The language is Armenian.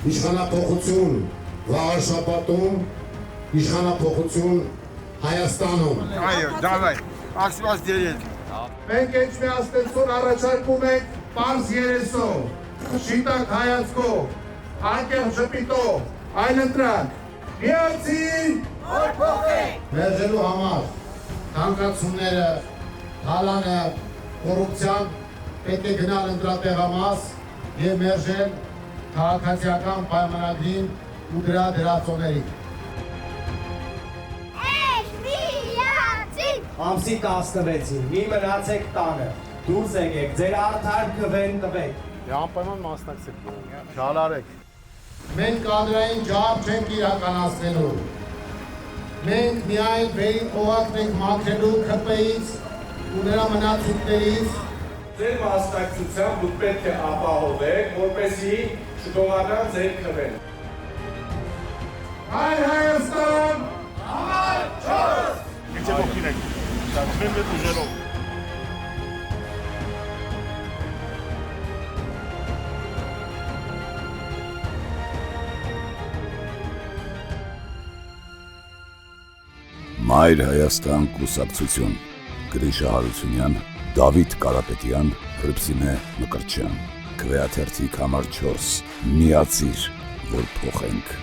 Իշխանափոխություն Վաղարշապատում, իշխանափոխություն Հայաստանում։ Այո, դավայ, ասված դերել։ Մենք Էջմիածնեցուն առաջարկում ենք պարզ երեսով, շիտակ հայացքով, անկեղծ ժպիտով, այլընտրանք, միացին, որ փոխենք։ Մերժելու համար թանկացումները, հալանը, կոռուպցիան պետք է գնալ ընտրատեղամաս եւ մերժել քաղաքացիական պայմանագրին ու դրա դրածոներին։ Ամսի 16-ին մի մնացեք տանը, դուրս եկեք, ձեր արդար կվեն տվեք։ Անպայման մասնակցեք, շալարեք։ Մենք կադրային ջահ չենք իրականացնելու։ Մենք միայն վերին օղակն ենք մաքրելու ՔՊ-ից ու նրա մնացույթներից։ Ձեր մասնակցությամբ դուք պետք է ապահովեք, որպեսզի չգողանան ձեր քվեն։ Հայ Հայաստան, Համար 4 Ինչ ոգին եք, մեն ուժերով։ Մայր Հայաստան կուսակցություն Գրիշա Հարությունյան, Դավիթ Կարապետյան, Հռիփսիմե Մկրտչյան, Քվեաթերթիկ համար 4 միացիր, որ փոխենք։